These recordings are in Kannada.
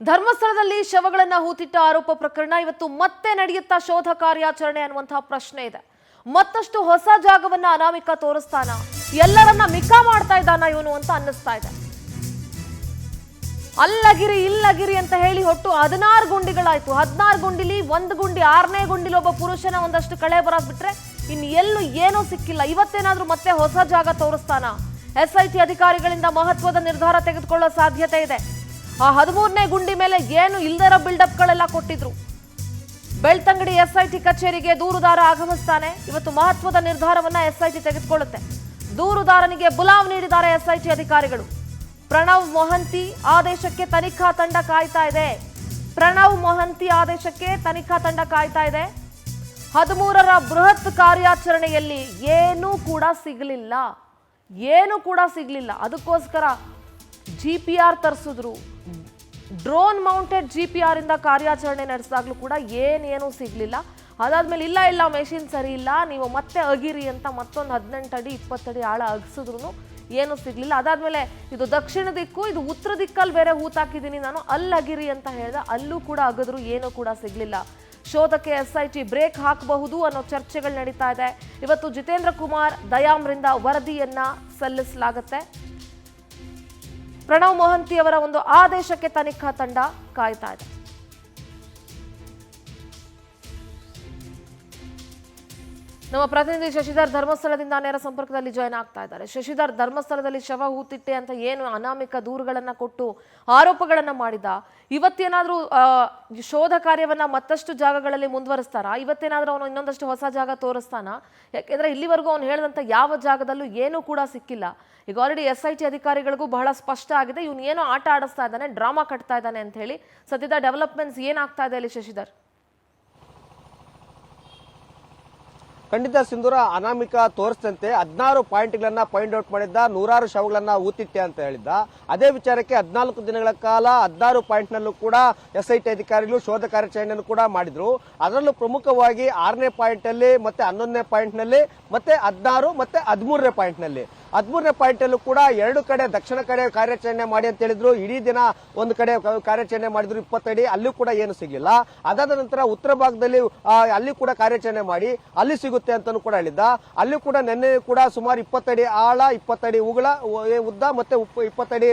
ಧರ್ಮಸ್ಥಳದಲ್ಲಿ ಶವಗಳನ್ನ ಹೂತಿಟ್ಟ ಆರೋಪ ಪ್ರಕರಣ ಇವತ್ತು ಮತ್ತೆ ನಡೆಯುತ್ತಾ ಶೋಧ ಕಾರ್ಯಾಚರಣೆ ಅನ್ನುವಂತಹ ಪ್ರಶ್ನೆ ಇದೆ. ಮತ್ತಷ್ಟು ಹೊಸ ಜಾಗವನ್ನ ಅನಾಮಿಕ ತೋರಿಸ್ತಾನ, ಎಲ್ಲರನ್ನ ಮಿಕ್ಕಾ ಮಾಡ್ತಾ ಇದ್ದಾನ ಇವನು ಅಂತ ಅನ್ನಿಸ್ತಾ ಇದೆ. ಅಲ್ಲಗಿರಿ ಇಲ್ಲಗಿರಿ ಅಂತ ಹೇಳಿ ಹೊಟ್ಟು 16 ಗುಂಡಿಗಳಾಯ್ತು. 16 ಗುಂಡಿಲಿ ಒಂದು ಗುಂಡಿ 6ನೇ ಗುಂಡಿಲಿ ಒಬ್ಬ ಪುರುಷನ ಒಂದಷ್ಟು ಕಳೆ ಬರಾಕ್ಬಿಟ್ರೆ ಇನ್ನು ಎಲ್ಲೂ ಏನೂ ಸಿಕ್ಕಿಲ್ಲ. ಇವತ್ತೇನಾದ್ರೂ ಮತ್ತೆ ಹೊಸ ಜಾಗ ತೋರಿಸ್ತಾನ? ಎಸ್ಐಟಿ ಅಧಿಕಾರಿಗಳಿಂದ ಮಹತ್ವದ ನಿರ್ಧಾರ ತೆಗೆದುಕೊಳ್ಳೋ ಸಾಧ್ಯತೆ ಇದೆ. ಆ 13ನೇ ಗುಂಡಿ ಮೇಲೆ ಏನು ಇಲ್ದರ ಬಿಲ್ಡಪ್ಗಳೆಲ್ಲ ಕೊಟ್ಟಿದ್ರು. ಬೆಳ್ತಂಗಡಿ ಎಸ್ಐಟಿ ಕಚೇರಿಗೆ ದೂರುದಾರ ಆಗಮಿಸ್ತಾನೆ. ಇವತ್ತು ಮಹತ್ವದ ನಿರ್ಧಾರವನ್ನ ಎಸ್ಐಟಿ ತೆಗೆದುಕೊಳ್ಳುತ್ತೆ. ದೂರುದಾರನಿಗೆ ಬುಲಾವ್ ನೀಡಿದ್ದಾರೆ ಎಸ್ಐಟಿ ಅಧಿಕಾರಿಗಳು. ಪ್ರಣವ್ ಮೊಹಂತಿ ಆದೇಶಕ್ಕೆ ತನಿಖಾ ತಂಡ ಕಾಯ್ತಾ ಇದೆ. ಪ್ರಣವ್ ಮೊಹಂತಿ ಆದೇಶಕ್ಕೆ ತನಿಖಾ ತಂಡ ಕಾಯ್ತಾ ಇದೆ. 13ರ ಬೃಹತ್ ಕಾರ್ಯಾಚರಣೆಯಲ್ಲಿ ಏನೂ ಕೂಡ ಸಿಗಲಿಲ್ಲ. ಅದಕ್ಕೋಸ್ಕರ GPR ತರಿಸಿದ್ರು. ಡ್ರೋನ್ ಮೌಂಟೆಡ್ GPR ಇಂದ ಕಾರ್ಯಾಚರಣೆ ನಡೆಸಿದಾಗ್ಲೂ ಕೂಡ ಏನೂ ಸಿಗ್ಲಿಲ್ಲ. ಅದಾದ್ಮೇಲೆ ಇಲ್ಲ ಮೆಷಿನ್ ಸರಿ ಇಲ್ಲ, ನೀವು ಮತ್ತೆ ಅಗಿರಿ ಅಂತ ಮತ್ತೊಂದು 18 ಅಡಿ 20 ಅಡಿ ಆಳ ಅಗಿಸಿದ್ರು ಏನೂ ಸಿಗ್ಲಿಲ್ಲ. ಅದಾದ್ಮೇಲೆ ಇದು ದಕ್ಷಿಣ ದಿಕ್ಕು, ಇದು ಉತ್ತರ ದಿಕ್ಕಲ್ಲಿ ಬೇರೆ ಹೂತಾಕಿದ್ದೀನಿ ನಾನು, ಅಲ್ಲಗಿರಿ ಅಂತ ಹೇಳ್ದೆ, ಅಲ್ಲೂ ಕೂಡ ಅಗದ್ರು, ಏನೂ ಕೂಡ ಸಿಗ್ಲಿಲ್ಲ. ಶೋಧಕ್ಕೆ SIT ಬ್ರೇಕ್ ಹಾಕಬಹುದು ಅನ್ನೋ ಚರ್ಚೆಗಳು ನಡೀತಾ ಇದೆ. ಇವತ್ತು ಜಿತೇಂದ್ರ ಕುಮಾರ್ ದಯಾಮ್ರಿಂದ ವರದಿಯನ್ನ ಸಲ್ಲಿಸಲಾಗುತ್ತೆ. ಪ್ರಣವ್ ಮೊಹಂತಿ ಅವರ ಒಂದು ಆದೇಶಕ್ಕೆ ತನಿಖಾ ತಂಡ ಕಾಯ್ತಾ ಇದೆ. ನಮ್ಮ ಪ್ರತಿನಿಧಿ ಶಶಿಧರ್ ಧರ್ಮಸ್ಥಳದಿಂದ ನೇರ ಸಂಪರ್ಕದಲ್ಲಿ ಜಾಯ್ನ್ ಆಗ್ತಾ ಇದ್ದಾರೆ. ಶಶಿಧರ್, ಧರ್ಮಸ್ಥಳದಲ್ಲಿ ಶವ ಹೂತಿಟ್ಟೆ ಅಂತ ಏನು ಅನಾಮಿಕ ದೂರುಗಳನ್ನ ಕೊಟ್ಟು ಆರೋಪಗಳನ್ನ ಮಾಡಿದ, ಇವತ್ತೇನಾದ್ರೂ ಶೋಧ ಕಾರ್ಯವನ್ನ ಮತ್ತಷ್ಟು ಜಾಗಗಳಲ್ಲಿ ಮುಂದುವರಿಸ್ತಾರ? ಇವತ್ತೇನಾದ್ರೂ ಅವನು ಇನ್ನೊಂದಷ್ಟು ಹೊಸ ಜಾಗ ತೋರಿಸ್ತಾನ? ಯಾಕೆಂದ್ರೆ ಇಲ್ಲಿವರೆಗೂ ಅವನು ಹೇಳಿದಂತ ಯಾವ ಜಾಗದಲ್ಲೂ ಏನೂ ಕೂಡ ಸಿಕ್ಕಿಲ್ಲ. ಈಗ ಆಲ್ರೆಡಿ SIT ಅಧಿಕಾರಿಗಳಿಗೂ ಬಹಳ ಸ್ಪಷ್ಟ ಆಗಿದೆ, ಇವನು ಏನೋ ಆಟ ಆಡಿಸ್ತಾ ಇದ್ದಾನೆ, ಡ್ರಾಮಾ ಕಟ್ತಾ ಇದ್ದಾನೆ ಅಂತ ಹೇಳಿ. ಸದ್ಯದ ಡೆವಲಪ್ಮೆಂಟ್ಸ್ ಏನಾಗ್ತಾ ಇದೆ ಅಲ್ಲಿ ಶಶಿಧರ್? ಖಂಡಿತ ಸಿಂಧೂರ, ಅನಾಮಿಕ ತೋರಿಸಿದಂತೆ 16 ಪಾಯಿಂಟ್ಗಳನ್ನ ಪಾಯಿಂಟ್ ಔಟ್ ಮಾಡಿದ್ದ, 100 ಶವಗಳನ್ನ ಹೂತಿಟ್ಟೆ ಅಂತ ಹೇಳಿದ್ದ. ಅದೇ ವಿಚಾರಕ್ಕೆ 14 ದಿನಗಳ ಕಾಲ 16 ಪಾಯಿಂಟ್ ನಲ್ಲೂ ಕೂಡ SIT ಅಧಿಕಾರಿಗಳು ಶೋಧ ಕಾರ್ಯಾಚರಣೆಯನ್ನು ಕೂಡ ಮಾಡಿದ್ರು. ಅದರಲ್ಲೂ ಪ್ರಮುಖವಾಗಿ 6ನೇ ಪಾಯಿಂಟ್ ಅಲ್ಲಿ ಮತ್ತೆ 11ನೇ ಪಾಯಿಂಟ್ ನಲ್ಲಿ ಮತ್ತೆ 16 ಮತ್ತೆ 13ನೇ ಪಾಯಿಂಟ್ ನಲ್ಲಿ 13ನೇ ಪಾಯಿಂಟ್ ಅಲ್ಲೂ ಕೂಡ 2 ಕಡೆ ದಕ್ಷಿಣ ಕಡೆ ಕಾರ್ಯಾಚರಣೆ ಮಾಡಿ ಅಂತ ಹೇಳಿದ್ರು. ಇಡೀ ದಿನ ಒಂದು ಕಡೆ ಕಾರ್ಯಾಚರಣೆ ಮಾಡಿದ್ರು 20 ಅಡಿ, ಅಲ್ಲೂ ಕೂಡ ಏನು ಸಿಗಲಿಲ್ಲ. ಅದಾದ ನಂತರ ಉತ್ತರ ಭಾಗದಲ್ಲಿ ಅಲ್ಲಿ ಕೂಡ ಕಾರ್ಯಾಚರಣೆ ಮಾಡಿ ಅಲ್ಲಿ ಸಿಗುತ್ತೆ ಅಂತಾನು ಕೂಡ ಹೇಳಿದ್ದ. ಅಲ್ಲಿ ಕೂಡ ನಿನ್ನೆ ಕೂಡ ಸುಮಾರು 20 ಅಡಿ ಆಳ, 20 ಅಡಿ ಉದ್ದ ಮತ್ತೆ 20 ಅಡಿ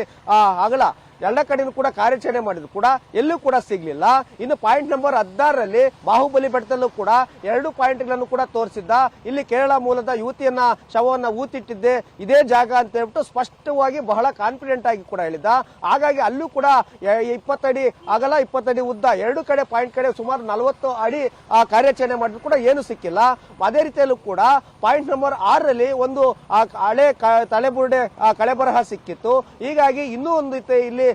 ಅಗಲ ಎಲ್ಲ ಕಡೆನೂ ಕೂಡ ಕಾರ್ಯಾಚರಣೆ ಮಾಡಿದ್ರು ಕೂಡ ಎಲ್ಲೂ ಕೂಡ ಸಿಗ್ಲಿಲ್ಲ. ಇನ್ನು ಪಾಯಿಂಟ್ ನಂಬರ್ 16ರಲ್ಲಿ ಬಾಹುಬಲಿ ಬೆಟ್ಟದಲ್ಲೂ ಕೂಡ 2 ಪಾಯಿಂಟ್ಗಳನ್ನು ಕೂಡ ತೋರಿಸಿದ್ದ. ಇಲ್ಲಿ ಕೇರಳ ಮೂಲದ ಯುವತಿಯನ್ನ ಶವವನ್ನ ಹೂತಿಟ್ಟಿದ್ದೆ ಇದೇ ಜಾಗ ಅಂತ ಹೇಳ್ಬಿಟ್ಟು ಸ್ಪಷ್ಟವಾಗಿ ಬಹಳ ಕಾನ್ಫಿಡೆಂಟ್ ಆಗಿ ಕೂಡ ಹೇಳಿದ್ದ. ಹಾಗಾಗಿ ಅಲ್ಲೂ ಕೂಡ 20 ಅಡಿ ಅಗಲ 20 ಅಡಿ ಉದ್ದ 2 ಕಡೆ ಪಾಯಿಂಟ್ ಕಡೆ ಸುಮಾರು 40 ಅಡಿ ಕಾರ್ಯಾಚರಣೆ ಮಾಡಿದ್ರು ಕೂಡ ಏನು ಸಿಕ್ಕಿಲ್ಲ. ಅದೇ ರೀತಿಯಲ್ಲೂ ಕೂಡ ಪಾಯಿಂಟ್ ನಂಬರ್ 6ರಲ್ಲಿ ಒಂದು ಹಳೆ ತಲೆಬುರುಡೆ ಕಳೆಬರಹ ಸಿಕ್ಕಿತ್ತು. ಹೀಗಾಗಿ ಇನ್ನೂ ಒಂದು ಇಲ್ಲಿ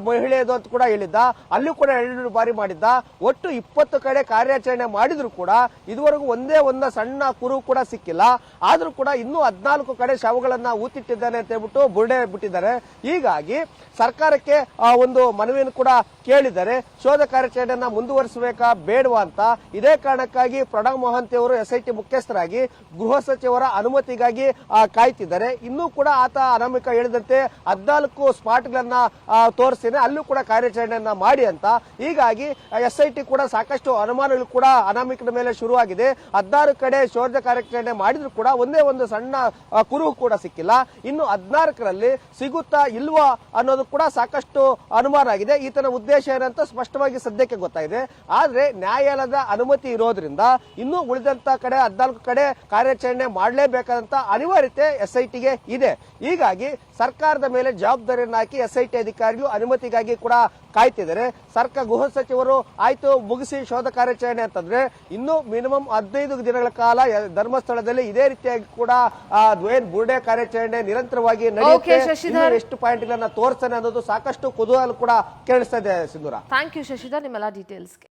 ಮಹಿಳೆಯದು ಅಂತ ಕೂಡ ಹೇಳಿದ್ದ. ಅಲ್ಲೂ ಕೂಡ 2 ಬಾರಿ ಮಾಡಿದ್ದ. ಒಟ್ಟು 20 ಕಡೆ ಕಾರ್ಯಾಚರಣೆ ಮಾಡಿದ್ರು ಕೂಡ ಇದುವರೆಗೂ ಒಂದೇ ಒಂದು ಸಣ್ಣ ಕುರು ಕೂಡ ಸಿಕ್ಕಿಲ್ಲ. ಆದ್ರೂ ಕೂಡ ಇನ್ನೂ 14 ಕಡೆ ಶವಗಳನ್ನ ಹೂತಿಟ್ಟಿದ್ದಾನೆ ಅಂತ ಹೇಳ್ಬಿಟ್ಟು ಬುರುಡೆ ಬಿಟ್ಟಿದ್ದಾರೆ. ಹೀಗಾಗಿ ಸರ್ಕಾರಕ್ಕೆ ಒಂದು ಮನವಿಯನ್ನು ಕೂಡ ಕೇಳಿದ್ದಾರೆ. ಶೋಧ ಕಾರ್ಯಾಚರಣೆಯನ್ನ ಮುಂದುವರಿಸಬೇಕಾ ಬೇಡವಾ ಅಂತ. ಇದೇ ಕಾರಣಕ್ಕಾಗಿ ಪ್ರಣವ್ ಮೊಹಂತಿ ಅವರು SIT ಮುಖ್ಯಸ್ಥರಾಗಿ ಗೃಹ ಸಚಿವರ ಅನುಮತಿಗಾಗಿ ಕಾಯ್ತಿದ್ದಾರೆ. ಇನ್ನೂ ಕೂಡ ಆತ ಅನಾಮಿಕ ಹೇಳಿದಂತೆ 14 ಸ್ಪಾಟ್ಗಳನ್ನ ತೋರಿಸ್ತೇನೆ, ಅಲ್ಲೂ ಕೂಡ ಕಾರ್ಯಾಚರಣೆಯನ್ನ ಮಾಡಿ ಅಂತ. ಹೀಗಾಗಿ SIT ಕೂಡ ಸಾಕಷ್ಟು ಅನುಮಾನಗಳು ಕೂಡ ಅನಾಮಿಕದ ಮೇಲೆ ಶುರುವಾಗಿದೆ. 16 ಕಡೆ ಶೋಧ ಕಾರ್ಯಾಚರಣೆ ಮಾಡಿದ್ರು ಕೂಡ ಒಂದೇ ಒಂದು ಸಣ್ಣ ಕುರುಹು ಕೂಡ ಸಿಕ್ಕಿಲ್ಲ. ಇನ್ನು 14ರಲ್ಲಿ ಸಿಗುತ್ತಾ ಇಲ್ವಾ ಅನ್ನೋದು ಕೂಡ ಸಾಕಷ್ಟು ಅನುಮಾನ ಆಗಿದೆ. ಈತನ ಉದ್ದೇಶ ಏನಂತ ಸ್ಪಷ್ಟವಾಗಿ ಸದ್ಯಕ್ಕೆ ಗೊತ್ತಾಗಿದೆ. ಆದ್ರೆ ನ್ಯಾಯಾಲಯದ ಅನುಮತಿ ಇರೋದ್ರಿಂದ ಇನ್ನೂ ಉಳಿದಂತ ಕಡೆ 14 ಕಡೆ ಕಾರ್ಯಾಚರಣೆ ಮಾಡಲೇಬೇಕಾದಂತ ಅನಿವಾರ್ಯತೆ SITಗೆ ಇದೆ. ಹೀಗಾಗಿ ಸರ್ಕಾರದ ಮೇಲೆ ಜವಾಬ್ದಾರಿಯನ್ನು ಹಾಕಿ SIT ಅಧಿಕಾರಿಗಳು ಅನುಮತಿಗಾಗಿ ಕೂಡ ಕಾಯ್ತಿದ್ದಾರೆ. ಗೃಹ ಸಚಿವರು ಆಯ್ತು ಮುಗಿಸಿ ಶೋಧ ಕಾರ್ಯಾಚರಣೆ ಅಂತಂದ್ರೆ ಇನ್ನು ಮಿನಿಮಮ್ 15 ದಿನಗಳ ಕಾಲ ಧರ್ಮಸ್ಥಳದಲ್ಲಿ ಇದೇ ರೀತಿಯಾಗಿ ಕೂಡ ಬುರುಡೆ ಕಾರ್ಯಾಚರಣೆ ನಿರಂತರವಾಗಿ ನಡೆಯುತ್ತೆ. ಎಷ್ಟು ಪಾಯಿಂಟ್ಗಳನ್ನ ತೋರಿಸ್ತಾನೆ ಅನ್ನೋದು ಸಾಕಷ್ಟು ಕುತೂಹಲ ಕೂಡ ಕೇಳಿಸ್ತಾ ಇದೆ. ಸಿಂಧೂರ, ಥ್ಯಾಂಕ್ ಯು ಶಶಿಧರ್ ನಿಮ್ಮೆಲ್ಲ ಡೀಟೇಲ್ಸ್ಗೆ.